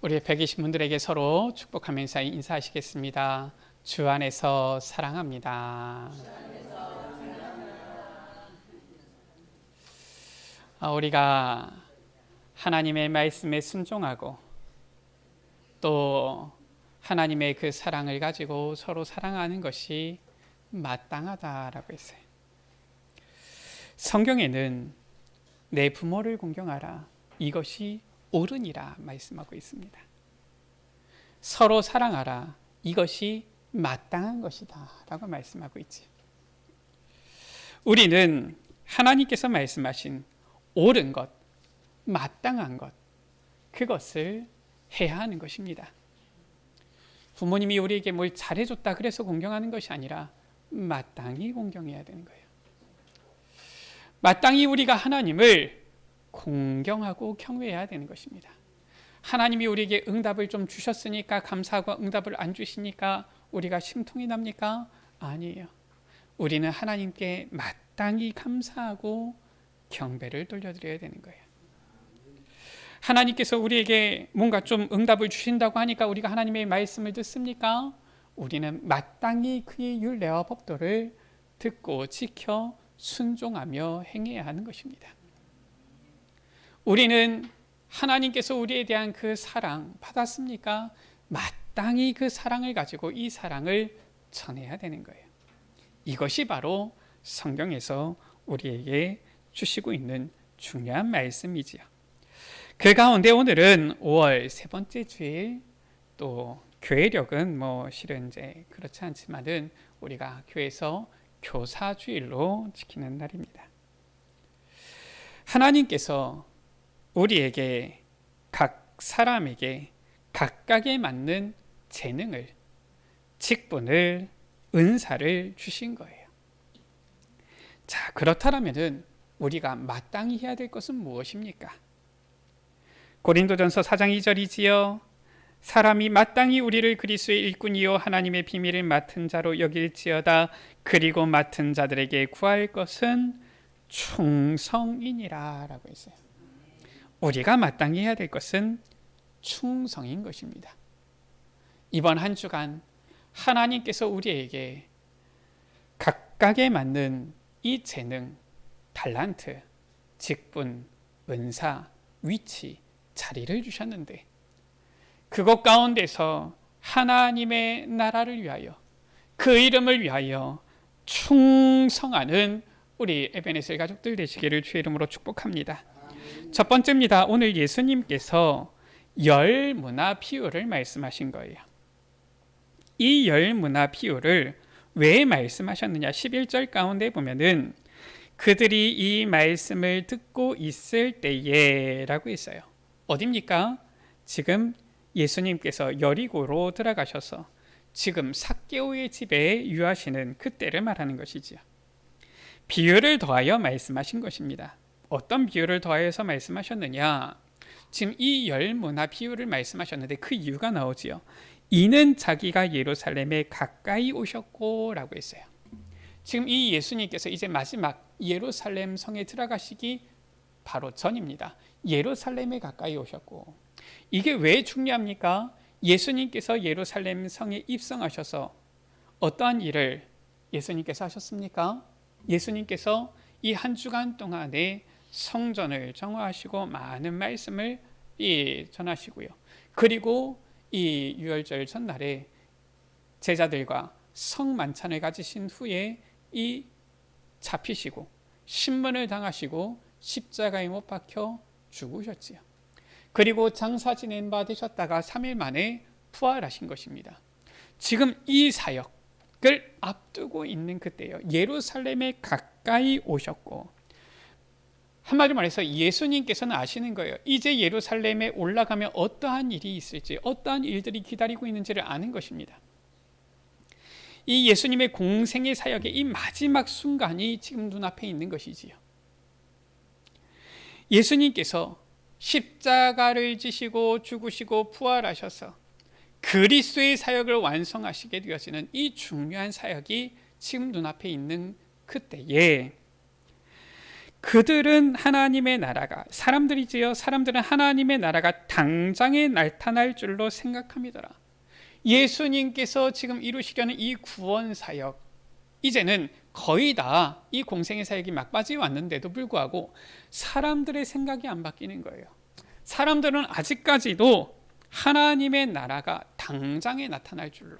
우리 옆에 계신 분들에게 서로 축복하면서 인사하시겠습니다. 주 안에서 사랑합니다. 우리가 하나님의 말씀에 순종하고 또 하나님의 그 사랑을 가지고 서로 사랑하는 것이 마땅하다라고 했어요. 성경에는 내 부모를 공경하라, 이것이 옳으니라 말씀하고 있습니다. 서로 사랑하라, 이것이 마땅한 것이다 라고 말씀하고 있지. 우리는 하나님께서 말씀하신 옳은 것, 마땅한 것, 그것을 해야 하는 것입니다. 부모님이 우리에게 뭘 잘해줬다 그래서 공경하는 것이 아니라 마땅히 공경해야 되는 거예요. 마땅히 우리가 하나님을 공경하고 경외해야 되는 것입니다. 하나님이 우리에게 응답을 좀 주셨으니까 감사하고 응답을 안 주시니까 우리가 심통이 납니까? 아니에요. 우리는 하나님께 마땅히 감사하고 경배를 돌려드려야 되는 거예요. 하나님께서 우리에게 뭔가 좀 응답을 주신다고 하니까 우리가 하나님의 말씀을 듣습니까? 우리는 마땅히 그의 율례와 법도를 듣고 지켜 순종하며 행해야 하는 것입니다. 우리는 하나님께서 우리에 대한 그 사랑 받았습니까? 마땅히 그 사랑을 가지고 이 사랑을 전해야 되는 거예요. 이것이 바로 성경에서 우리에게 주시고 있는 중요한 말씀이지요. 그 가운데 오늘은 5월 세 번째 주일, 또 교회력은 실은 이제 그렇지 않지만은 우리가 교회에서 교사주일로 지키는 날입니다. 하나님께서 우리에게 각 사람에게 각각에 맞는 재능을, 직분을, 은사를 주신 거예요. 자, 그렇다면은 우리가 마땅히 해야 될 것은 무엇입니까? 고린도전서 4장 2절이지요. 사람이 마땅히 우리를 그리스도의 일꾼이요 하나님의 비밀을 맡은 자로 여길지어다. 그리고 맡은 자들에게 구할 것은 충성이니라 라고 했어요. 우리가 마땅히 해야 될 것은 충성인 것입니다. 이번 한 주간 하나님께서 우리에게 각각에 맞는 이 재능, 달란트, 직분, 은사, 위치, 자리를 주셨는데 그것 가운데서 하나님의 나라를 위하여, 그 이름을 위하여 충성하는 우리 에베네셀 가족들 되시기를 주의 이름으로 축복합니다. 첫 번째입니다. 오늘 예수님께서 열 문화 비유를 말씀하신 거예요. 이 열 문화 비유를 왜 말씀하셨느냐? 11절 가운데 보면은 그들이 이 말씀을 듣고 있을 때에 라고 있어요. 어딥니까? 지금 예수님께서 여리고로 들어가셔서 지금 삭개오의 집에 유하시는 그때를 말하는 것이지요. 비유를 더하여 말씀하신 것입니다. 어떤 비유를 더하여서 말씀하셨느냐? 지금 이 열 문화 비유를 말씀하셨는데 그 이유가 나오지요. 이는 자기가 예루살렘에 가까이 오셨고 라고 했어요. 지금 이 예수님께서 이제 마지막 예루살렘 성에 들어가시기 바로 전입니다. 예루살렘에 가까이 오셨고, 이게 왜 중요합니까? 예수님께서 예루살렘 성에 입성하셔서 어떠한 일을 예수님께서 하셨습니까? 예수님께서 이 한 주간 동안에 성전을 정화하시고 많은 말씀을 전하시고요. 그리고 이 유월절 전날에 제자들과 성만찬을 가지신 후에 이 잡히시고 신문을 당하시고 십자가에 못 박혀 죽으셨지요. 그리고 장사 지낸 바 되셨다가 3일 만에 부활하신 것입니다. 지금 이 사역을 앞두고 있는 그때요. 예루살렘에 가까이 오셨고, 한마디로 말해서 예수님께서는 아시는 거예요. 이제 예루살렘에 올라가면 어떠한 일이 있을지, 어떠한 일들이 기다리고 있는지를 아는 것입니다. 이 예수님의 공생의 사역의 이 마지막 순간이 지금 눈앞에 있는 것이지요. 예수님께서 십자가를 지시고 죽으시고 부활하셔서 그리스도의 사역을 완성하시게 되어지는 이 중요한 사역이 지금 눈앞에 있는 그때에 그들은 하나님의 나라가, 사람들은 하나님의 나라가 당장에 나타날 줄로 생각함이더라. 예수님께서 지금 이루시려는 이 구원 사역, 이제는 거의 다 이 공생의 사역이 막바지에 왔는데도 불구하고 사람들의 생각이 안 바뀌는 거예요. 사람들은 아직까지도 하나님의 나라가 당장에 나타날 줄로.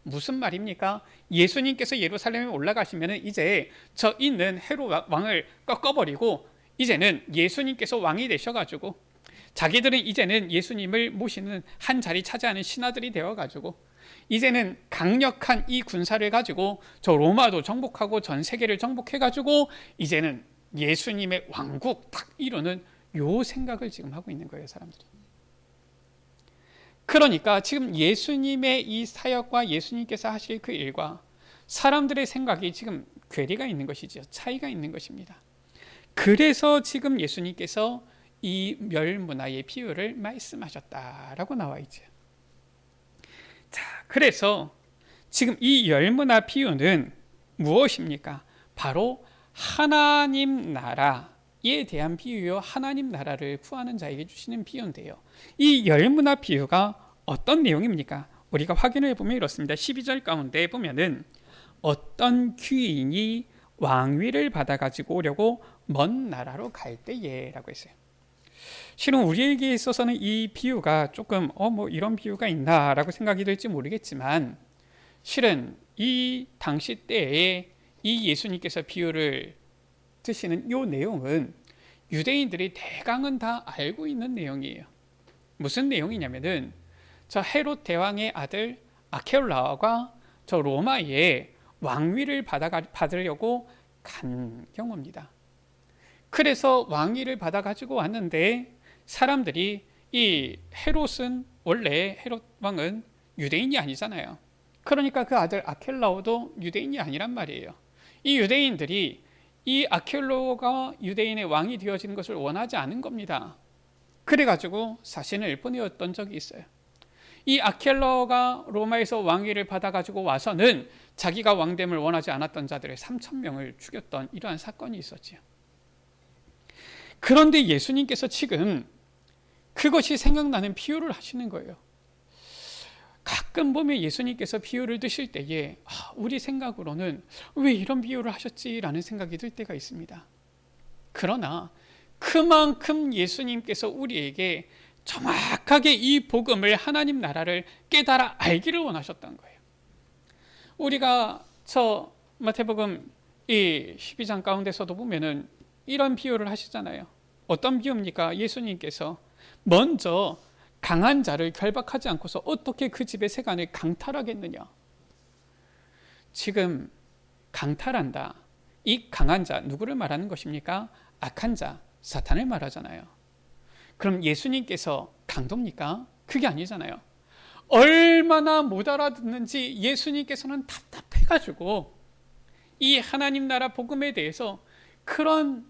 무슨 말입니까? 예수님께서 예루살렘에 올라가시면 이제 저 있는 헤롯 왕을 꺾어버리고 이제는 예수님께서 왕이 되셔가지고 자기들은 이제는 예수님을 모시는 한 자리 차지하는 신하들이 되어가지고 이제는 강력한 이 군사를 가지고 저 로마도 정복하고 전 세계를 정복해가지고 이제는 예수님의 왕국 딱 이루는 요 생각을 지금 하고 있는 거예요, 사람들이. 그러니까 지금 예수님의 이 사역과 예수님께서 하실 그 일과 사람들의 생각이 지금 괴리가 있는 것이죠. 차이가 있는 것입니다. 그래서 지금 예수님께서 이 멸문화의 비유를 말씀하셨다라고 나와 있죠. 자, 그래서 지금 이 멸문화 비유는 무엇입니까? 바로 하나님 나라에 대한 비유요, 하나님 나라를 구하는 자에게 주시는 비유인데요. 이 멸문화 비유가 어떤 내용입니까? 우리가 확인을 해보면 이렇습니다. 12절 가운데 보면은 어떤 귀인이 왕위를 받아가지고 오려고 먼 나라로 갈 때에 라고 했어요. 실은 우리에게 있어서는 이 비유가 조금 뭐 이런 비유가 있나 라고 생각이 들지 모르겠지만 실은 이 당시 때에 이 예수님께서 비유를 드시는 이 내용은 유대인들이 대강은 다 알고 있는 내용이에요. 무슨 내용이냐면은 저 헤롯 대왕의 아들 아케올라가 저 로마에 왕위를 받으려고 간 경우입니다. 그래서 왕위를 받아가지고 왔는데 사람들이 이 헤롯은 원래 헤롯 왕은 유대인이 아니잖아요. 그러니까 그 아들 아켈라오도 유대인이 아니란 말이에요. 이 유대인들이 이 아켈라오가 유대인의 왕이 되어지는 것을 원하지 않은 겁니다. 그래가지고 사신을 보내었던 적이 있어요. 이 아켈라오가 로마에서 왕위를 받아가지고 와서는 자기가 왕됨을 원하지 않았던 자들의 3,000명을 죽였던 이러한 사건이 있었지요. 그런데 예수님께서 지금 그것이 생각나는 비유를 하시는 거예요. 가끔 보면 예수님께서 비유를 드실 때에 우리 생각으로는 왜 이런 비유를 하셨지라는 생각이 들 때가 있습니다. 그러나 그만큼 예수님께서 우리에게 정확하게 이 복음을, 하나님 나라를 깨달아 알기를 원하셨던 거예요. 우리가 저 마태복음 이 12장 가운데서도 보면은 이런 비유를 하시잖아요. 어떤 비유입니까? 예수님께서 먼저 강한 자를 결박하지 않고서 어떻게 그 집의 세간을 강탈하겠느냐. 지금 강탈한다. 이 강한 자 누구를 말하는 것입니까? 악한 자, 사탄을 말하잖아요. 그럼 예수님께서 강도입니까? 그게 아니잖아요. 얼마나 못 알아듣는지 예수님께서는 답답해가지고 이 하나님 나라 복음에 대해서 그런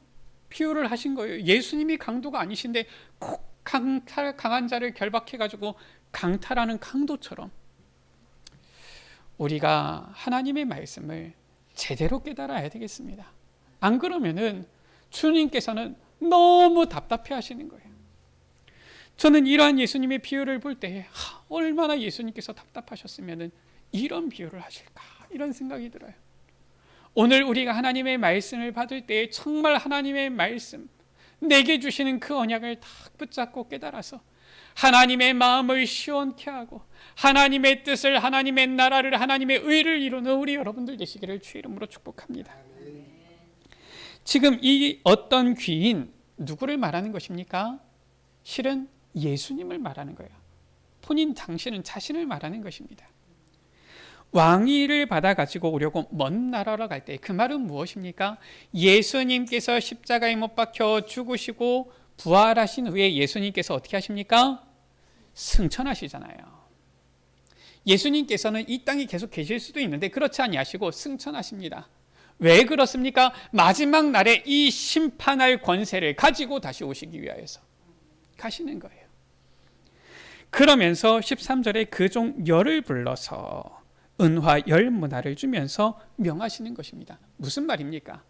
비유를 하신 거예요. 예수님이 강도가 아니신데 꼭 강한 자를 결박해가지고 강탈하는 강도처럼 우리가 하나님의 말씀을 제대로 깨달아야 되겠습니다. 안 그러면은 주님께서는 너무 답답해 하시는 거예요. 저는 이러한 예수님의 비유를 볼 때 얼마나 예수님께서 답답하셨으면 이런 비유를 하실까 이런 생각이 들어요. 오늘 우리가 하나님의 말씀을 받을 때 정말 하나님의 말씀, 내게 주시는 그 언약을 딱 붙잡고 깨달아서 하나님의 마음을 시원케 하고 하나님의 뜻을, 하나님의 나라를, 하나님의 의를 이루는 우리 여러분들 되시기를 주의 이름으로 축복합니다. 지금 이 어떤 귀인 누구를 말하는 것입니까? 실은 예수님을 말하는 거예요. 본인 당신은 자신을 말하는 것입니다. 왕위를 받아가지고 오려고 먼 나라로 갈 때 그 말은 무엇입니까? 예수님께서 십자가에 못 박혀 죽으시고 부활하신 후에 예수님께서 어떻게 하십니까? 승천하시잖아요. 예수님께서는 이 땅에 계속 계실 수도 있는데 그렇지 아니하시고 승천하십니다. 왜 그렇습니까? 마지막 날에 이 심판할 권세를 가지고 다시 오시기 위하여서 가시는 거예요. 그러면서 13절에 그 종 열을 불러서 은화 열 문화를 주면서 명하시는 것입니다. 무슨 말입니까?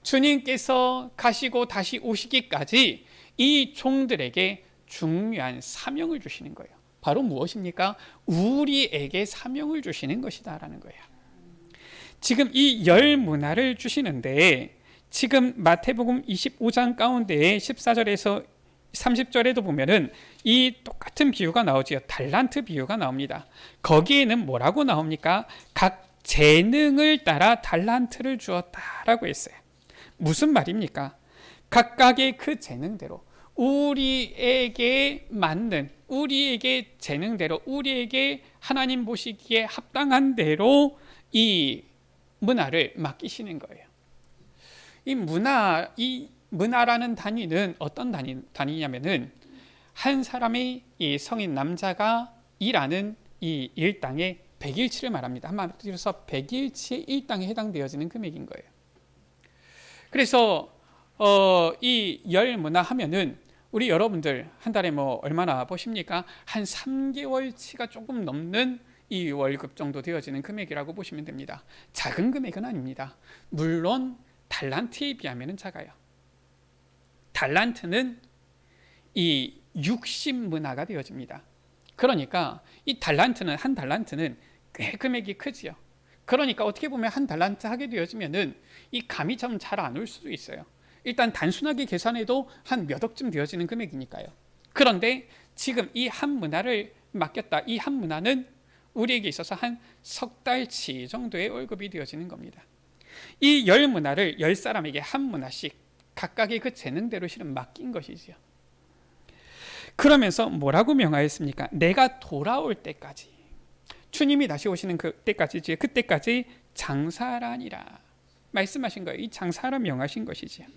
주님께서 가시고 다시 오시기까지 이 종들에게 중요한 사명을 주시는 거예요. 바로 무엇입니까? 우리에게 사명을 주시는 것이다라는 거예요. 지금 이 열 문화를 주시는데 지금 마태복음 25장 가운데에 14절에서 30절에도 보면은 이 똑같은 비유가 나오지요. 달란트 비유가 나옵니다. 거기에는 뭐라고 나옵니까? 각 재능을 따라 달란트를 주었다라고 했어요. 무슨 말입니까? 각각의 그 재능대로 우리에게 맞는, 우리에게 재능대로, 우리에게 하나님 보시기에 합당한 대로 이 문화를 맡기시는 거예요. 이 문화라는 단위는 어떤 단위냐면은 한 사람의 이 성인 남자가 일하는 이 일당의 100일치를 말합니다. 한마디로 해서 100일치의 일당에 해당되어지는 금액인 거예요. 그래서 이 열 문화 하면은 우리 여러분들 한 달에 뭐 얼마나 보십니까? 한 3개월치가 조금 넘는 이 월급 정도 되어지는 금액이라고 보시면 됩니다. 작은 금액은 아닙니다. 물론 달란트에 비하면 작아요. 달란트는 이 60문화가 되어집니다. 그러니까 이 달란트는, 한 달란트는 꽤 금액이 크지요. 그러니까 어떻게 보면 한 달란트 하게 되어지면은 이 감이 좀 잘 안 올 수도 있어요. 일단 단순하게 계산해도 한 몇 억쯤 되어지는 금액이니까요. 그런데 지금 이 한 문화를 맡겼다. 이 한 문화는 우리에게 있어서 한 석 달치 정도의 월급이 되어지는 겁니다. 이 열 문화를 열 사람에게 한 문화씩 각각의 그 재능대로 실은 맡긴 것이지요. 그러면서 뭐라고 명하였습니까? 내가 돌아올 때까지, 주님이 다시 오시는 그때까지지, 그때까지 장사하라니라 말씀하신 거예요. 이 장사하라 명하신 것이지요.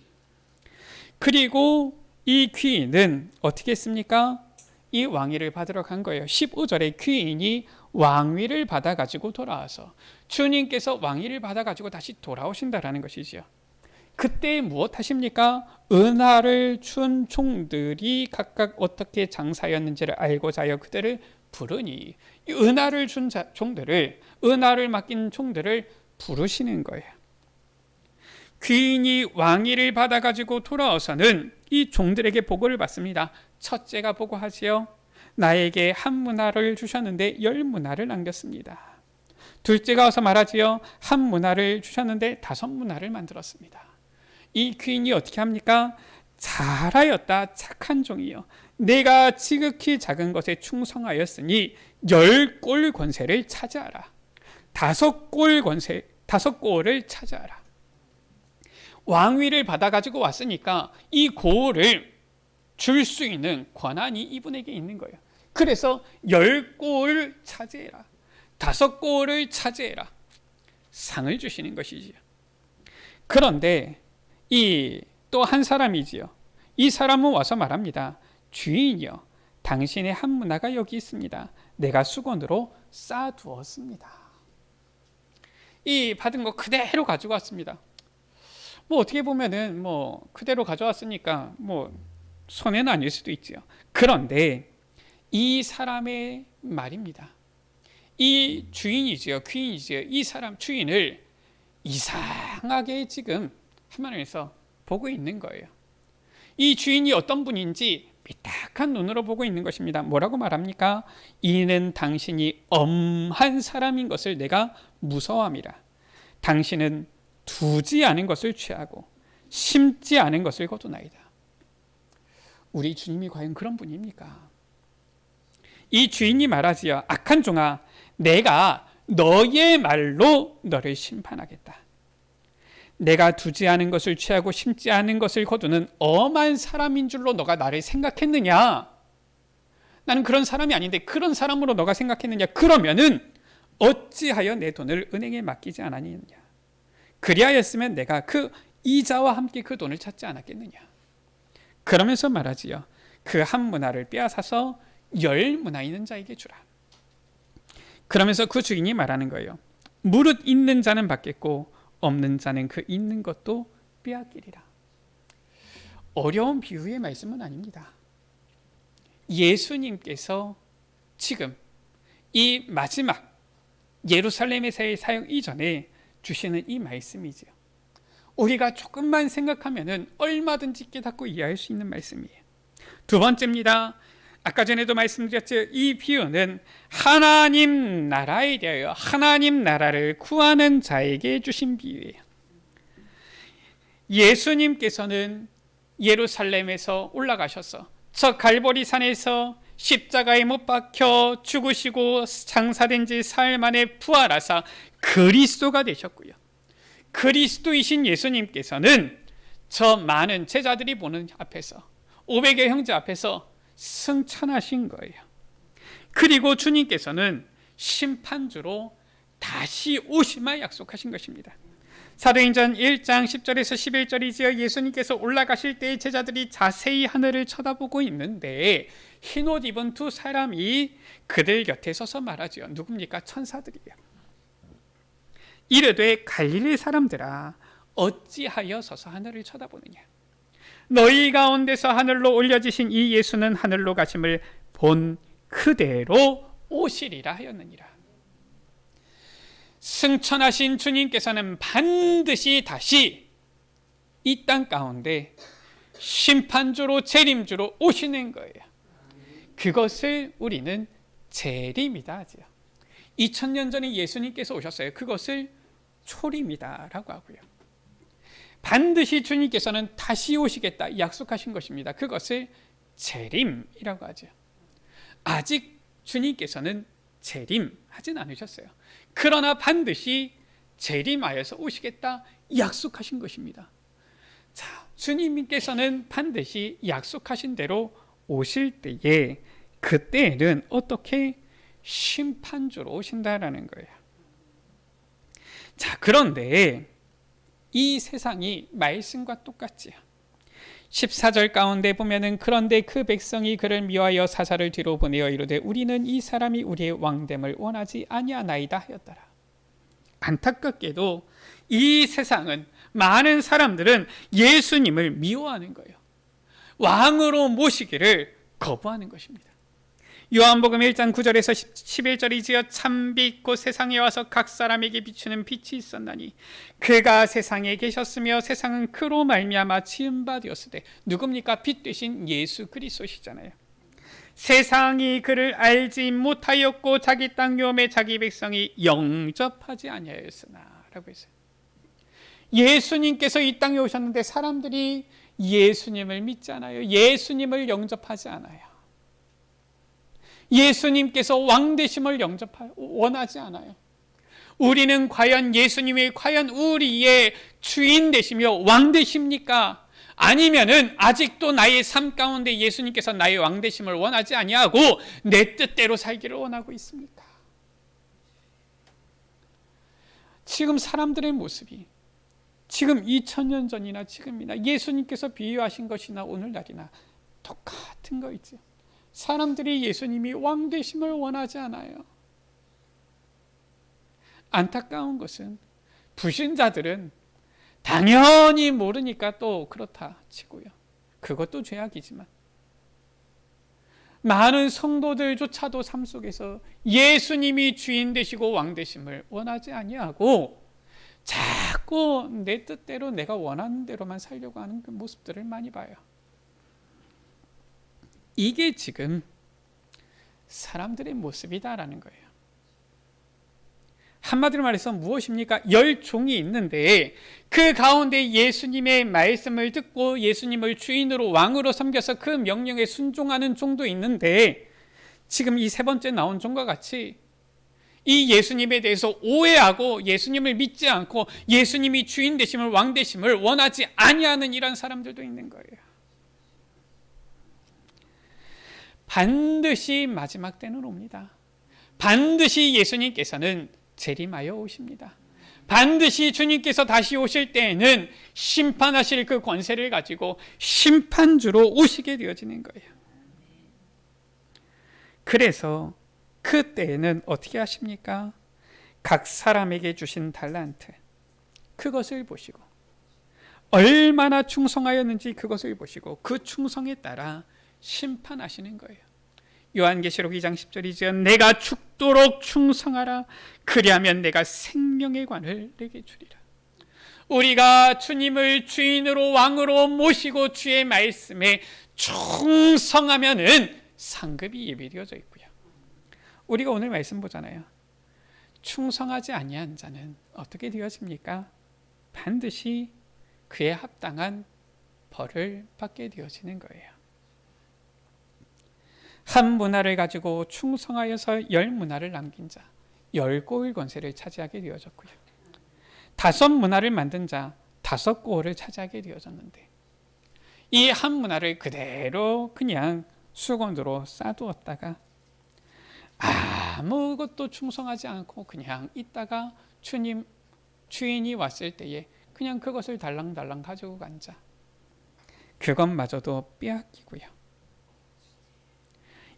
그리고 이 귀인은 어떻게 했습니까? 이 왕위를 받으러 간 거예요. 15절에 귀인이 왕위를 받아가지고 돌아와서 주님께서 왕위를 받아가지고 다시 돌아오신다라는 것이지요. 그때 무엇 하십니까? 은하를 준 종들이 각각 어떻게 장사였는지를 알고자 하여 그들을 부르니, 이 은하를 준 종들을, 은하를 맡긴 종들을 부르시는 거예요. 귀인이 왕위를 받아가지고 돌아와서는 이 종들에게 보고를 받습니다. 첫째가 보고하지요. 나에게 한 문화를 주셨는데 열 문화를 남겼습니다. 둘째가 와서 말하지요. 한 문화를 주셨는데 5문화를 만들었습니다. 이 귀인이 어떻게 합니까? 잘하였다 착한 종이요, 내가 지극히 작은 것에 충성하였으니 10골 권세를 차지하라. 5골을 차지하라. 왕위를 받아가지고 왔으니까 이 고을 줄 수 있는 권한이 이분에게 있는 거예요. 그래서 10골을 차지해라, 5골을 차지해라, 상을 주시는 것이지요. 그런데 이 또 한 사람이지요. 이 사람은 와서 말합니다. 주인이여, 당신의 한 문화가 여기 있습니다. 내가 수건으로 싸두었습니다. 이 받은 거 그대로 가지고 왔습니다. 뭐 어떻게 보면은 뭐 그대로 가져왔으니까 뭐 손해는 아닐 수도 있지요. 그런데 이 사람의 말입니다. 이 주인이지요, 귀인이지요. 이 사람 주인을 이상하게 지금 하나님께서 보고 있는 거예요. 이 주인이 어떤 분인지 삐딱한 눈으로 보고 있는 것입니다. 뭐라고 말합니까? 이는 당신이 엄한 사람인 것을 내가 무서워함이라. 당신은 두지 않은 것을 취하고 심지 않은 것을 거두나이다. 우리 주님이 과연 그런 분입니까? 이 주인이 말하지요. 악한 종아, 내가 너의 말로 너를 심판하겠다. 내가 두지 않은 것을 취하고 심지 않은 것을 거두는 엄한 사람인 줄로 너가 나를 생각했느냐? 나는 그런 사람이 아닌데 그런 사람으로 너가 생각했느냐? 그러면은 어찌하여 내 돈을 은행에 맡기지 않았느냐? 그리하였으면 내가 그 이자와 함께 그 돈을 찾지 않았겠느냐? 그러면서 말하지요. 그 한 문화를 빼앗아서 10문화 있는 자에게 주라. 그러면서 그 주인이 말하는 거예요. 무릇 있는 자는 받겠고 없는 자는 그 있는 것도 빼앗기리라. 어려운 비유의 말씀은 아닙니다. 예수님께서 지금 이 마지막 예루살렘의 사역 이전에 주시는 이 말씀이지요. 우리가 조금만 생각하면은 얼마든지 깨닫고 이해할 수 있는 말씀이에요. 두 번째입니다. 아까 전에도 말씀드렸죠. 이 비유는 하나님 나라에 대하여 하나님 나라를 구하는 자에게 주신 비유예요. 예수님께서는 예루살렘에서 올라가셔서 저 갈보리 산에서 십자가에 못 박혀 죽으시고 장사된 지 사흘 만에 부활하사 그리스도가 되셨고요. 그리스도이신 예수님께서는 저 많은 제자들이 보는 앞에서 500의 형제 앞에서 승천하신 거예요. 그리고 주님께서는 심판주로 다시 오심을 약속하신 것입니다. 사도행전 1장 10절에서 11절이지요. 예수님께서 올라가실 때 제자들이 자세히 하늘을 쳐다보고 있는데 흰옷 입은 두 사람이 그들 곁에 서서 말하지요. 누굽니까? 천사들이에요. 이르되 갈릴리 사람들아 어찌하여 서서 하늘을 쳐다보느냐. 너희 가운데서 하늘로 올려지신 이 예수는 하늘로 가심을 본 그대로 오시리라 하였느니라. 승천하신 주님께서는 반드시 다시 이 땅 가운데 심판주로 재림주로 오시는 거예요. 그것을 우리는 재림이다 하지요. 2000년 전에 예수님께서 오셨어요. 그것을 초림이다 라고 하고요. 반드시 주님께서는 다시 오시겠다 약속하신 것입니다. 그것을 재림이라고 하죠. 아직 주님께서는 재림하진 않으셨어요. 그러나 반드시 재림하여서 오시겠다 약속하신 것입니다. 자, 주님께서는 반드시 약속하신 대로 오실 때에 그때는 어떻게 심판주로 오신다라는 거예요. 자, 그런데 이 세상이 말씀과 똑같지요. 14절 가운데 보면은 그런데 그 백성이 그를 미워하여 사사를 뒤로 보내어 이르되 우리는 이 사람이 우리의 왕됨을 원하지 아니하나이다 하였더라. 안타깝게도 이 세상은 많은 사람들은 예수님을 미워하는 거예요. 왕으로 모시기를 거부하는 것입니다. 요한복음 1장 9절에서 11절이지요. 참빛 곧 세상에 와서 각 사람에게 비추는 빛이 있었나니 그가 세상에 계셨으며 세상은 그로 말미암아 지은 바 되었으되 누굽니까? 빛 되신 예수 그리스도시잖아요. 세상이 그를 알지 못하였고 자기 땅 묘에 자기 백성이 영접하지 아니하였으나 라고 했어요. 예수님께서 이 땅에 오셨는데 사람들이 예수님을 믿지 않아요. 예수님을 영접하지 않아요. 예수님께서 왕되심을 원하지 않아요. 우리는 과연 예수님이 과연 우리의 주인 되시며 왕 되십니까? 아니면은 아직도 나의 삶 가운데 예수님께서 나의 왕 되심을 원하지 아니하고 내 뜻대로 살기를 원하고 있습니까? 지금 사람들의 모습이 지금 2000년 전이나 지금이나 예수님께서 비유하신 것이나 오늘날이나 똑같은 거 있죠. 사람들이 예수님이 왕 되심을 원하지 않아요. 안타까운 것은 불신자들은 당연히 모르니까 또 그렇다 치고요. 그것도 죄악이지만 많은 성도들조차도 삶 속에서 예수님이 주인 되시고 왕 되심을 원하지 아니하고 자꾸 내 뜻대로 내가 원하는 대로만 살려고 하는 그 모습들을 많이 봐요. 이게 지금 사람들의 모습이다라는 거예요. 한마디로 말해서 무엇입니까? 열종이 있는데 그 가운데 예수님의 말씀을 듣고 예수님을 주인으로 왕으로 섬겨서 그 명령에 순종하는 종도 있는데 지금 이 세 번째 나온 종과 같이 이 예수님에 대해서 오해하고 예수님을 믿지 않고 예수님이 주인 되심을 왕 되심을 원하지 아니하는 이런 사람들도 있는 거예요. 반드시 마지막 때는 옵니다. 반드시 예수님께서는 재림하여 오십니다. 반드시 주님께서 다시 오실 때에는 심판하실 그 권세를 가지고 심판주로 오시게 되어지는 거예요. 그래서 그때에는 어떻게 하십니까? 각 사람에게 주신 달란트 그것을 보시고 얼마나 충성하였는지 그것을 보시고 그 충성에 따라 심판하시는 거예요. 요한계시록 2장 10절이죠. 내가 죽도록 충성하라. 그리하면 내가 생명의 관을 내게 주리라. 우리가 주님을 주인으로 왕으로 모시고 주의 말씀에 충성하면은 상급이 예비되어져 있고요. 우리가 오늘 말씀 보잖아요. 충성하지 아니한 자는 어떻게 되어집니까? 반드시 그에 합당한 벌을 받게 되어지는 거예요. 한 문화를 가지고 충성하여서 10문화를 남긴 자, 10고을 권세를 차지하게 되어졌고요. 5문화를 만든 자, 5고을을 차지하게 되어졌는데, 이 한 문화를 그대로 그냥 수건으로 싸두었다가 아무것도 충성하지 않고 그냥 있다가 주인이 왔을 때에 그냥 그것을 달랑달랑 가지고 간 자, 그것마저도 빼앗기고요.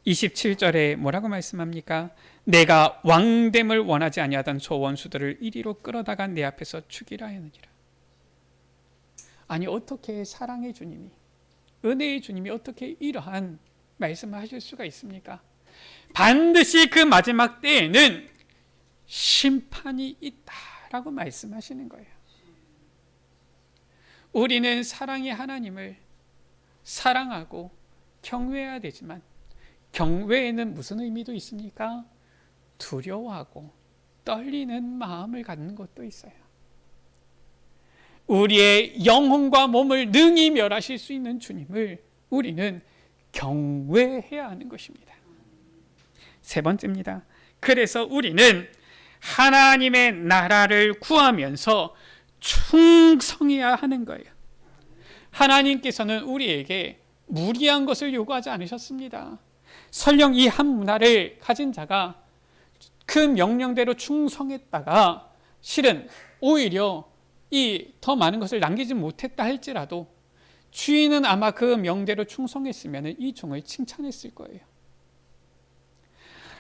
27절에 뭐라고 말씀합니까? 내가 왕됨을 원하지 아니하던 저 원수들을 이리로 끌어다가 내 앞에서 죽이라 하느니라. 아니, 어떻게 사랑의 주님이, 은혜의 주님이 어떻게 이러한 말씀을 하실 수가 있습니까? 반드시 그 마지막 때에는 심판이 있다라고 말씀하시는 거예요. 우리는 사랑의 하나님을 사랑하고 경외해야 되지만, 경외에는 무슨 의미도 있습니까? 두려워하고 떨리는 마음을 갖는 것도 있어요. 우리의 영혼과 몸을 능히 멸하실 수 있는 주님을 우리는 경외해야 하는 것입니다. 세 번째입니다. 그래서 우리는 하나님의 나라를 구하면서 충성해야 하는 거예요. 하나님께서는 우리에게 무리한 것을 요구하지 않으셨습니다. 설령 이 한 문화를 가진 자가 그 명령대로 충성했다가 실은 오히려 이 더 많은 것을 남기지 못했다 할지라도 주인은 아마 그 명대로 충성했으면 이 종을 칭찬했을 거예요.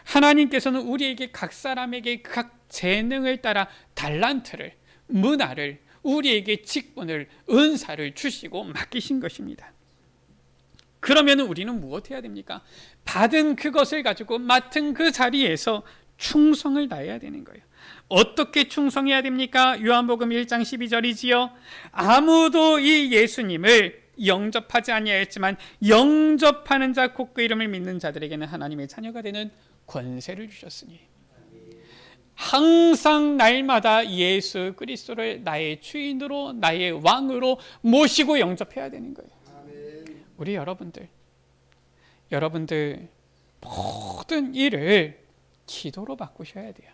하나님께서는 우리에게 각 사람에게 각 재능을 따라 달란트를, 문화를, 우리에게 직분을, 은사를 주시고 맡기신 것입니다. 그러면 우리는 무엇해야 됩니까? 받은 그것을 가지고 맡은 그 자리에서 충성을 다해야 되는 거예요. 어떻게 충성해야 됩니까? 요한복음 1장 12절이지요. 아무도 이 예수님을 영접하지 아니하였지만 영접하는 자 곧 그 이름을 믿는 자들에게는 하나님의 자녀가 되는 권세를 주셨으니, 항상 날마다 예수 그리스도를 나의 주인으로, 나의 왕으로 모시고 영접해야 되는 거예요. 우리 여러분들 모든 일을 기도로 바꾸셔야 돼요.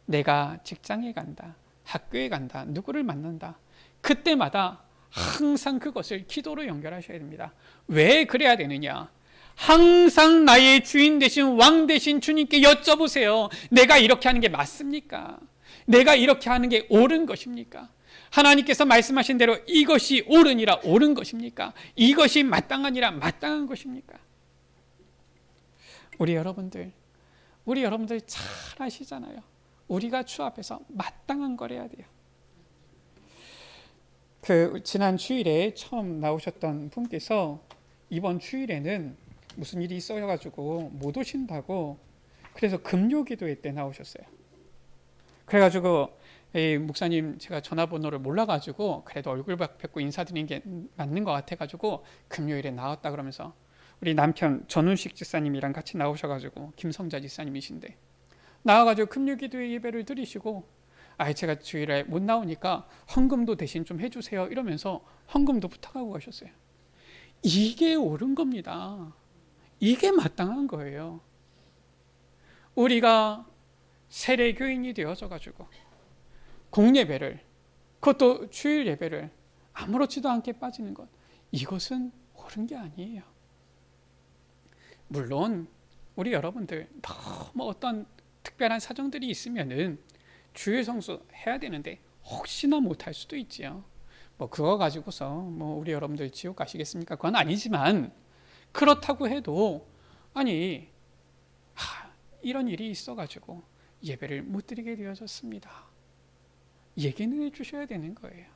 내가 직장에 간다, 학교에 간다, 누구를 만난다, 그때마다 항상 그것을 기도로 연결하셔야 됩니다. 왜 그래야 되느냐? 항상 나의 주인 되신 왕 되신 주님께 여쭤보세요. 내가 이렇게 하는 게 맞습니까? 내가 이렇게 하는 게 옳은 것입니까? 하나님께서 말씀하신 대로 이것이 옳으니라 옳은 것입니까? 이것이 마땅하니라 마땅한 것입니까? 우리 여러분들 잘 아시잖아요. 우리가 주 앞에서 마땅한 걸 해야 돼요. 지난 주일에 처음 나오셨던 분께서 이번 주일에는 무슨 일이 있어가지고 못 오신다고, 그래서 금요기도회 때 나오셨어요. 그래가지고 목사님, 제가 전화번호를 몰라가지고 그래도 얼굴 뵙고 인사드리는 게 맞는 것 같아가지고 금요일에 나왔다 그러면서, 우리 남편 전운식 집사님이랑 같이 나오셔가지고, 김성자 집사님이신데 나와가지고 금요기도회 예배를 드리시고, 제가 주일에 못 나오니까 헌금도 대신 좀 해주세요 이러면서 헌금도 부탁하고 가셨어요. 이게 옳은 겁니다. 이게 마땅한 거예요. 우리가 세례교인이 되어져 가지고 공예배를, 그것도 주일 예배를 아무렇지도 않게 빠지는 것, 이것은 옳은 게 아니에요. 물론 우리 여러분들 너무 어떤 특별한 사정들이 있으면은 주일 성수 해야 되는데 혹시나 못할 수도 있지요. 그거 가지고서 우리 여러분들 지옥 가시겠습니까? 그건 아니지만, 그렇다고 해도 이런 일이 있어가지고 예배를 못 드리게 되어졌습니다. 얘기는 해주셔야 되는 거예요.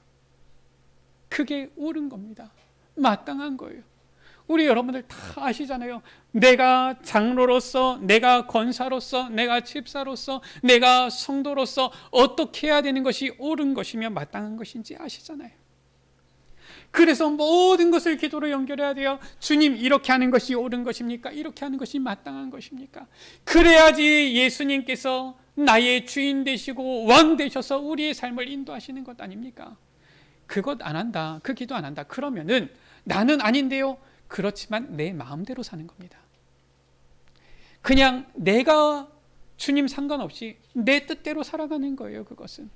그게 옳은 겁니다. 마땅한 거예요. 우리 여러분들 다 아시잖아요. 내가 장로로서, 내가 권사로서, 내가 집사로서, 내가 성도로서 어떻게 해야 되는 것이 옳은 것이며 마땅한 것인지 아시잖아요. 그래서 모든 것을 기도로 연결해야 돼요. 주님, 이렇게 하는 것이 옳은 것입니까? 이렇게 하는 것이 마땅한 것입니까? 그래야지 예수님께서 나의 주인 되시고 왕 되셔서 우리의 삶을 인도하시는 것 아닙니까? 그것 안 한다, 그 기도 안 한다, 그러면은 나는 아닌데요, 그렇지만 내 마음대로 사는 겁니다. 그냥 내가 주님 상관없이 내 뜻대로 살아가는 거예요. 그것은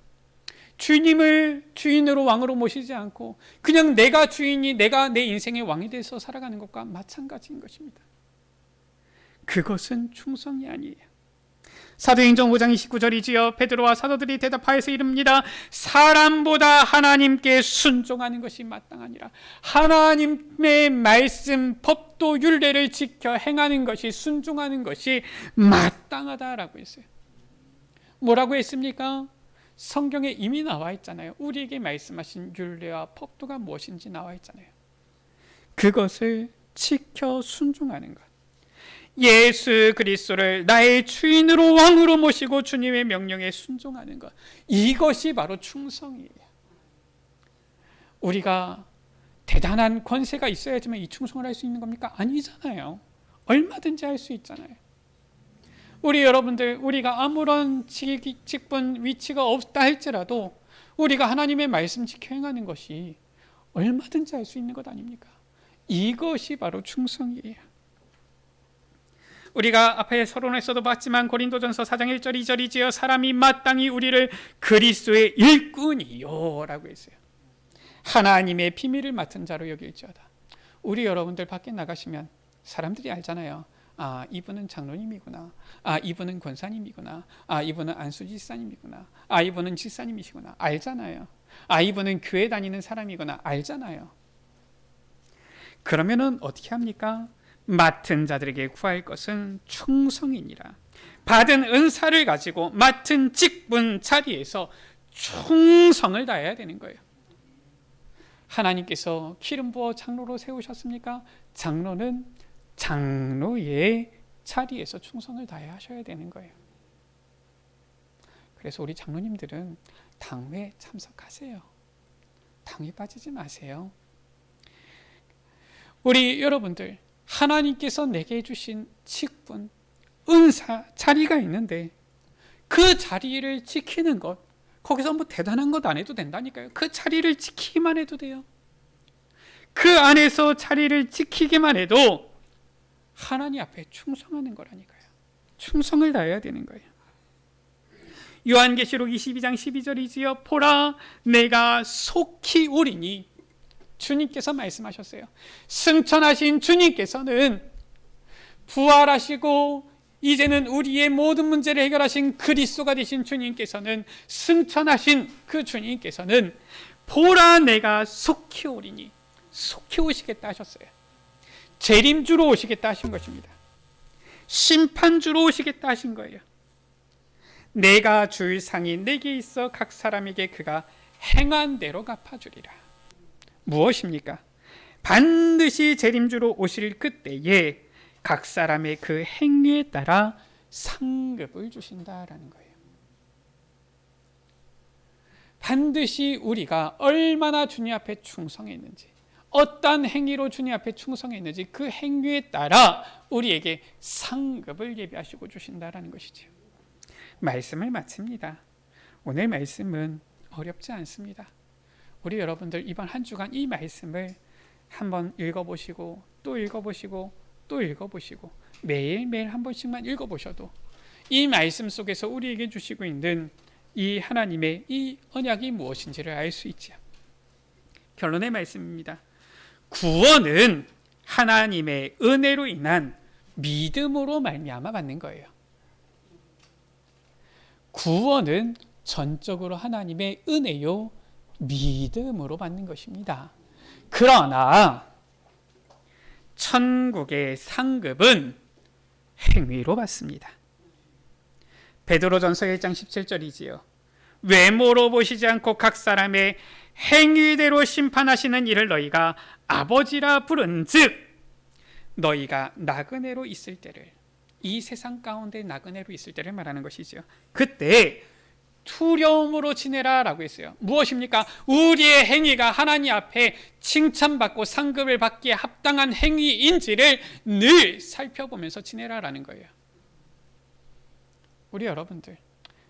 주님을 주인으로 왕으로 모시지 않고 그냥 내가 주인이, 내가 내 인생의 왕이 돼서 살아가는 것과 마찬가지인 것입니다. 그것은 충성이 아니에요. 사도행전 5장 29절이지요. 베드로와 사도들이 대답하여서 이릅니다. 사람보다 하나님께 순종하는 것이 마땅하니라. 하나님의 말씀, 법도 율례를 지켜 행하는 것이, 순종하는 것이 마땅하다라고 했어요. 뭐라고 했습니까? 성경에 이미 나와 있잖아요. 우리에게 말씀하신 율례와 법도가 무엇인지 나와 있잖아요. 그것을 지켜 순종하는 것, 예수 그리스도를 나의 주인으로 왕으로 모시고 주님의 명령에 순종하는 것, 이것이 바로 충성이에요. 우리가 대단한 권세가 있어야지만 이 충성을 할 수 있는 겁니까? 아니잖아요. 얼마든지 할 수 있잖아요. 우리 여러분들, 우리가 아무런 직분, 위치가 없다 할지라도 우리가 하나님의 말씀 지켜 행하는 것이 얼마든지 할 수 있는 것 아닙니까? 이것이 바로 충성이에요. 우리가 앞에 서론에서도 봤지만 고린도전서 4장 1절 2절이지요. 사람이 마땅히 우리를 그리스도의 일꾼이요 라고 했어요. 하나님의 비밀을 맡은 자로 여길지어다. 우리 여러분들 밖에 나가시면 사람들이 알잖아요. 아, 이분은 장로님이구나. 아, 이분은 권사님이구나. 아, 이분은 안수지사님이구나. 아, 이분은 지사님이시구나. 알잖아요. 아, 이분은 교회 다니는 사람이구나. 알잖아요. 그러면은 어떻게 합니까? 맡은 자들에게 구할 것은 충성이니라. 받은 은사를 가지고 맡은 직분 자리에서 충성을 다해야 되는 거예요. 하나님께서 기름 부어 장로로 세우셨습니까? 장로는 장로의 자리에서 충성을 다해야 하셔야 되는 거예요. 그래서 우리 장로님들은 당회에 참석하세요. 당회 빠지지 마세요. 우리 여러분들, 하나님께서 내게 주신 직분, 은사, 자리가 있는데 그 자리를 지키는 것, 거기서 뭐 대단한 것 안 해도 된다니까요. 그 자리를 지키기만 해도 돼요. 그 안에서 자리를 지키기만 해도 하나님 앞에 충성하는 거라니까요. 충성을 다해야 되는 거예요. 요한계시록 22장 12절이지요. 보라, 내가 속히 오리니, 주님께서 말씀하셨어요. 승천하신 주님께서는, 부활하시고 이제는 우리의 모든 문제를 해결하신 그리스도가 되신 주님께서는, 승천하신 그 주님께서는 보라, 내가 속히 오리니, 속히 오시겠다 하셨어요. 재림주로 오시겠다 하신 것입니다. 심판주로 오시겠다 하신 거예요. 내가 줄 상이 내게 있어 각 사람에게 그가 행한 대로 갚아주리라. 무엇입니까? 반드시 재림주로 오실 그때에 각 사람의 그 행위에 따라 상급을 주신다라는 거예요. 반드시 우리가 얼마나 주님 앞에 충성했는지, 어떠한 행위로 주님 앞에 충성했는지 그 행위에 따라 우리에게 상급을 예비하시고 주신다라는 것이죠. 말씀을 마칩니다. 오늘 말씀은 어렵지 않습니다. 우리 여러분들 이번 한 주간 이 말씀을 한번 읽어보시고 또 읽어보시고 또 읽어보시고 매일매일 한 번씩만 읽어보셔도 이 말씀 속에서 우리에게 주시고 있는 이 하나님의 이 언약이 무엇인지를 알 수 있죠. 결론의 말씀입니다. 구원은 하나님의 은혜로 인한 믿음으로 말미암아 받는 거예요. 구원은 전적으로 하나님의 은혜요, 믿음으로 받는 것입니다. 그러나 천국의 상급은 행위로 받습니다. 베드로전서 1장 17절이지요. 외모로 보시지 않고 각 사람의 행위대로 심판하시는 이를 너희가 아버지라 부른즉 너희가 나그네로 있을 때를, 이 세상 가운데 나그네로 있을 때를 말하는 것이죠. 그때 두려움으로 지내라 라고 했어요. 무엇입니까? 우리의 행위가 하나님 앞에 칭찬받고 상급을 받기에 합당한 행위인지를 늘 살펴보면서 지내라 라는 거예요. 우리 여러분들,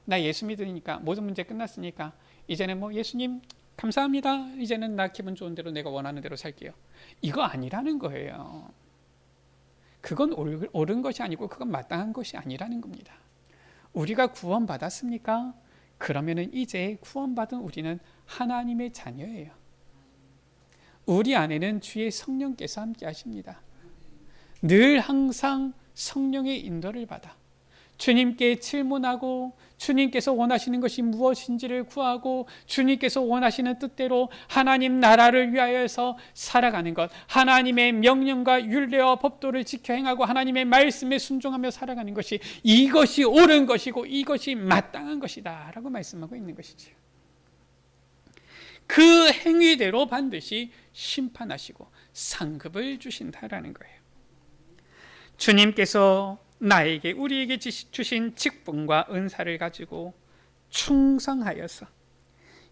나 예수 믿으니까 모든 문제 끝났으니까 이제는 뭐 예수님 감사합니다, 이제는 나 기분 좋은 대로 내가 원하는 대로 살게요, 이거 아니라는 거예요. 그건 옳은 것이 아니고 그건 마땅한 것이 아니라는 겁니다. 우리가 구원받았습니까? 그러면은 이제 구원받은 우리는 하나님의 자녀예요. 우리 안에는 주의 성령께서 함께 하십니다. 늘 항상 성령의 인도를 받아 주님께 질문하고 주님께서 원하시는 것이 무엇인지를 구하고 주님께서 원하시는 뜻대로 하나님 나라를 위하여서 살아가는 것, 하나님의 명령과 율례와 법도를 지켜 행하고 하나님의 말씀에 순종하며 살아가는 것이, 이것이 옳은 것이고 이것이 마땅한 것이다 라고 말씀하고 있는 것이죠. 그 행위대로 반드시 심판하시고 상급을 주신다라는 거예요. 주님께서 나에게, 우리에게 주신 직분과 은사를 가지고 충성하여서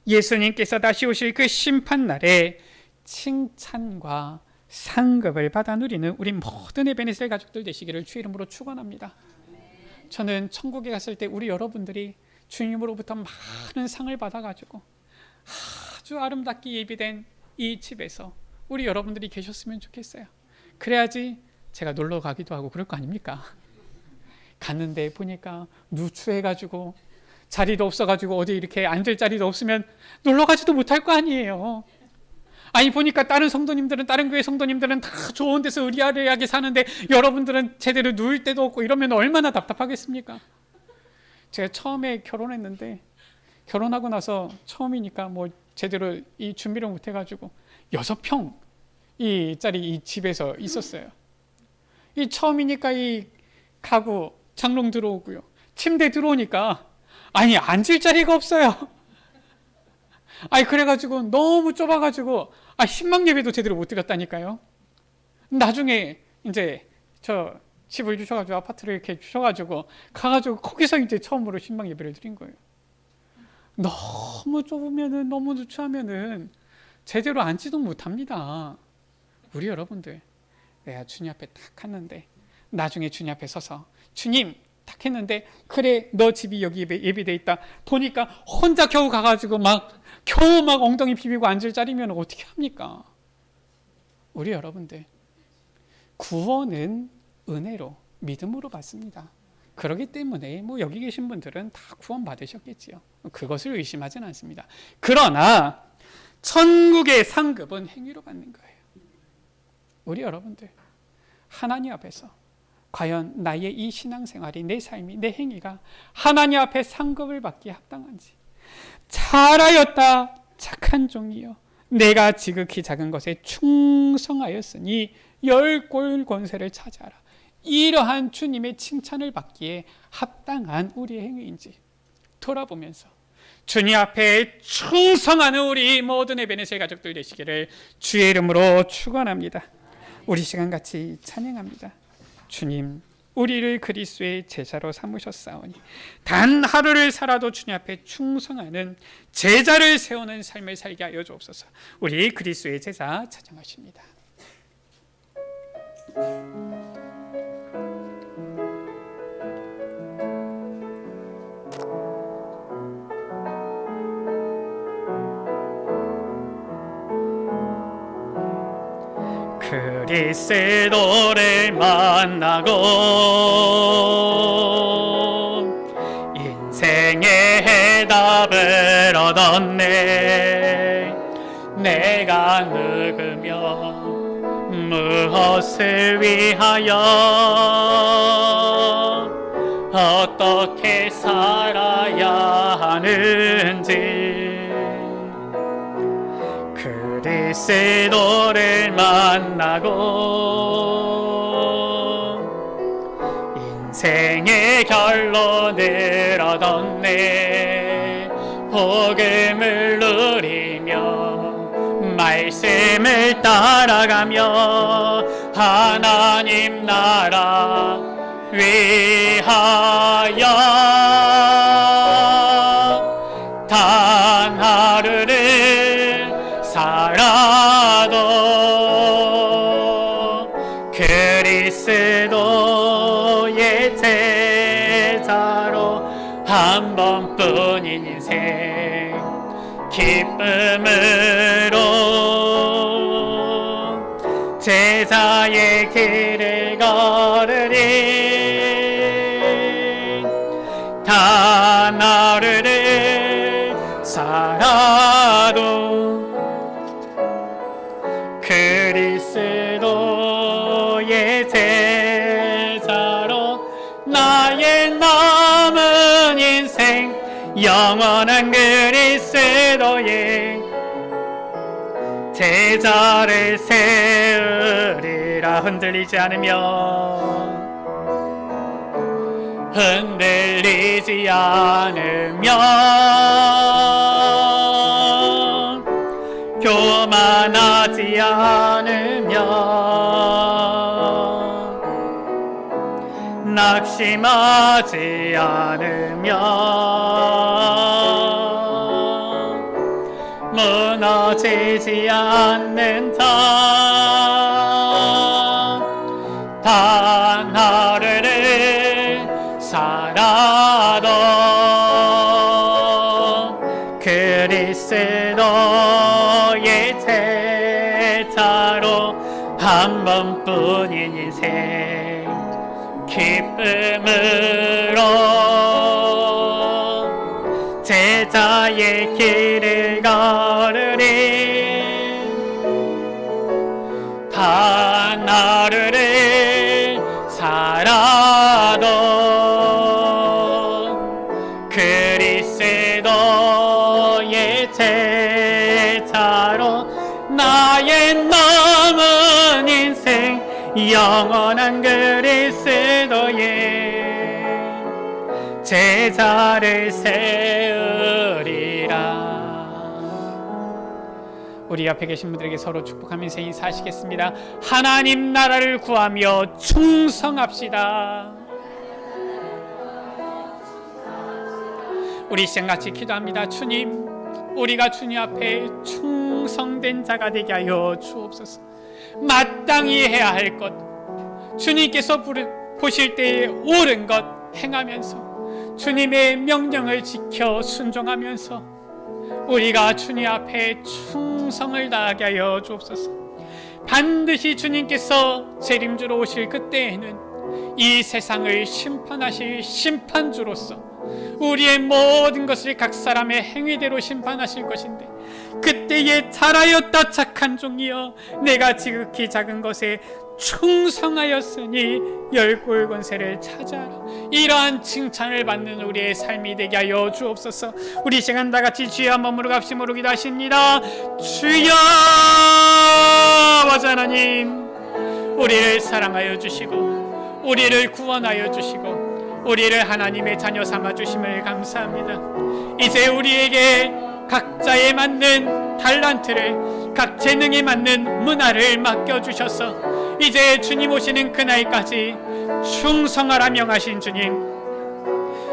예수님께서 다시 오실 그 심판날에 칭찬과 상급을 받아 누리는 우리 모든 에베네셀 가족들 되시기를 주의 이름으로 축원합니다. 저는 천국에 갔을 때 우리 여러분들이 주님으로부터 많은 상을 받아가지고 아주 아름답게 예비된 이 집에서 우리 여러분들이 계셨으면 좋겠어요. 그래야지 제가 놀러 가기도 하고 그럴 거 아닙니까? 갔는데 보니까 누추해가지고 자리도 없어가지고 어디 이렇게 앉을 자리도 없으면 놀러 가지도 못할 거 아니에요. 아니 보니까 다른 성도님들은, 다른 교회 성도님들은 다 좋은 데서 의리아리하게 사는데 여러분들은 제대로 누울 데도 없고 이러면 얼마나 답답하겠습니까? 제가 처음에 결혼했는데 결혼하고 나서 처음이니까 뭐 제대로 이 준비를 못 해가지고 6평 이 짜리 이 집에서 있었어요. 이 처음이니까 이 가구 장롱 들어오고요, 침대 들어오니까 아니 앉을 자리가 없어요. 아니 그래가지고 너무 좁아가지고 신방 예배도 제대로 못 드렸다니까요. 나중에 이제 저 집을 주셔가지고 아파트를 이렇게 주셔가지고 가가지고 거기서 이제 처음으로 신방 예배를 드린 거예요. 너무 좁으면은, 너무 누추하면은 제대로 앉지도 못합니다. 우리 여러분들, 내가 주님 앞에 딱 갔는데 나중에 주님 앞에 서서 주님 딱 했는데 그래 너 집이 여기 예비돼 있다 보니까 혼자 겨우 가가지고 겨우 엉덩이 비비고 앉을 자리면 어떻게 합니까? 우리 여러분들, 구원은 은혜로 믿음으로 받습니다. 그렇기 때문에 뭐 여기 계신 분들은 다 구원 받으셨겠지요. 그것을 의심하지는 않습니다. 그러나 천국의 상급은 행위로 받는 거예요. 우리 여러분들, 하나님 앞에서 과연 나의 이 신앙생활이, 내 삶이, 내 행위가 하나님 앞에 상급을 받기에 합당한지. 잘하였다 착한 종이여, 내가 지극히 작은 것에 충성하였으니 열골 권세를 차지하라. 이러한 주님의 칭찬을 받기에 합당한 우리의 행위인지 돌아보면서 주님 앞에 충성하는 우리 모든 에베네셀 가족들 되시기를 주의 이름으로 축원합니다. 우리 시간 같이 찬양합니다. 주님, 우리를 그리스도의 제자로 삼으셨사오니 단 하루를 살아도 주님 앞에 충성하는 제자를 세우는 삶을 살게 하여 주옵소서. 우리 그리스도의 제자 찬양하십니다. 그리스도를 만나고 인생의 해답을 얻었네. 내가 누구며 무엇을 위하여 어떻게 살아야 하는지 그리스도를 만나고 인생의 결론을 얻었네. 복음을 누리며 말씀을 따라가며 하나님 나라 위하여 단 하루를 살아도 그리스도의 제자로 한 번뿐인 인생 기쁨으로 제자의 길을 걸으리 단 하루를 살아도 그리스도의 제자로 나의 남은 인생 영원한 그리스도의 제자를 세우리라. 흔들리지 않으며 흔들리지 않으며 교만하지 않으며 낙심하지 않으며 무너지지 않는다. 단 하루를 살아도 그리스도의 제자로 한 번뿐인 인생 기쁨으로 제자의 길을 걸으리 단 하루를 살아도 그리스도의 제자로 나의 남은 인생 영원한 그리스도의 제자를 세우리라. 우리 옆에 계신 분들에게 서로 축복하면서 인사하시겠습니다. 하나님 나라를 구하며 충성합시다. 우리 시간같이 기도합니다. 주님, 우리가 주님 앞에 충성된 자가 되게 하여 주옵소서. 마땅히 해야 할 것, 주님께서 보실 때에 옳은 것 행하면서 주님의 명령을 지켜 순종하면서 우리가 주님 앞에 충성을 다하게 하여 주옵소서. 반드시 주님께서 재림주로 오실 그때에는 이 세상을 심판하실 심판주로서 우리의 모든 것을 각 사람의 행위대로 심판하실 것인데, 그때에 잘하였다 착한 종이여, 내가 지극히 작은 것에 충성하였으니 열골 권세를 차지하라. 이러한 칭찬을 받는 우리의 삶이 되게 하여 주옵소서. 우리 시간 다 같이 주여 한번 무릎갑시므로 기도하십니다. 주여, 아버지 하나님, 우리를 사랑하여 주시고 우리를 구원하여 주시고 우리를 하나님의 자녀 삼아 주심을 감사합니다. 이제 우리에게 각자에 맞는 달란트를, 각 재능에 맞는 문화를 맡겨주셔서 이제 주님 오시는 그날까지 충성하라 명하신 주님,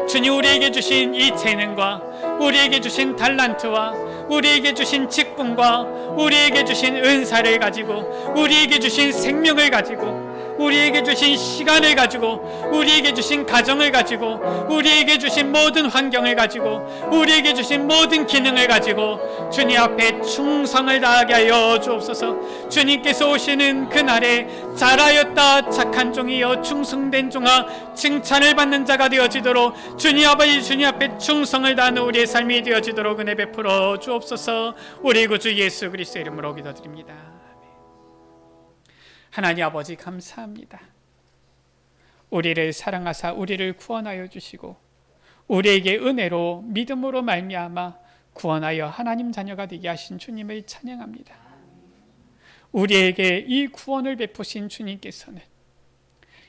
주님 우리에게 주신 이 재능과 우리에게 주신 달란트와 우리에게 주신 직분과 우리에게 주신 은사를 가지고 우리에게 주신 생명을 가지고 우리에게 주신 시간을 가지고 우리에게 주신 가정을 가지고 우리에게 주신 모든 환경을 가지고 우리에게 주신 모든 기능을 가지고 주님 앞에 충성을 다하게 하여 주옵소서. 주님께서 오시는 그날에 잘하였다 착한 종이여 충성된 종아 칭찬을 받는 자가 되어지도록 주님 아버지 주님 앞에 충성을 다하는 우리의 삶이 되어지도록 은혜 베풀어 주옵소서. 우리 구주 예수 그리스도의 이름으로 기도드립니다. 하나님 아버지 감사합니다. 우리를 사랑하사 우리를 구원하여 주시고 우리에게 은혜로 믿음으로 말미암아 구원하여 하나님 자녀가 되게 하신 주님을 찬양합니다. 우리에게 이 구원을 베푸신 주님께서는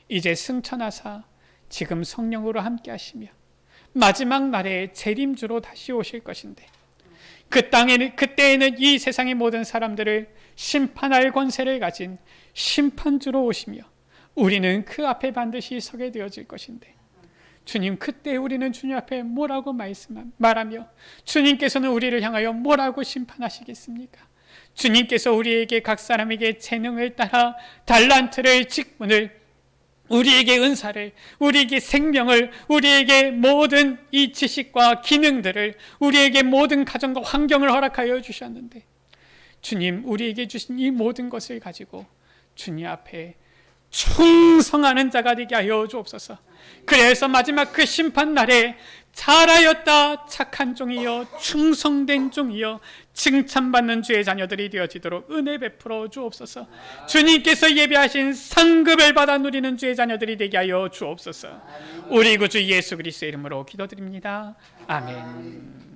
이제 승천하사 지금 성령으로 함께 하시며 마지막 날에 재림주로 다시 오실 것인데, 그때에는 이 세상의 모든 사람들을 심판할 권세를 가진 심판주로 오시며 우리는 그 앞에 반드시 서게 되어질 것인데, 주님, 그때 우리는 주님 앞에 뭐라고 말하며 주님께서는 우리를 향하여 뭐라고 심판하시겠습니까? 주님께서 우리에게 각 사람에게 재능을 따라 달란트를, 직분을, 우리에게 은사를, 우리에게 생명을, 우리에게 모든 이 지식과 기능들을, 우리에게 모든 가정과 환경을 허락하여 주셨는데, 주님, 우리에게 주신 이 모든 것을 가지고 주님 앞에 충성하는 자가 되게 하여 주옵소서. 그래서 마지막 그 심판날에 잘하였다 착한 종이여 충성된 종이여 칭찬받는 주의 자녀들이 되어지도록 은혜 베풀어 주옵소서. 주님께서 예비하신 상급을 받아 누리는 주의 자녀들이 되게 하여 주옵소서. 우리 구주 예수 그리스도의 이름으로 기도드립니다. 아멘.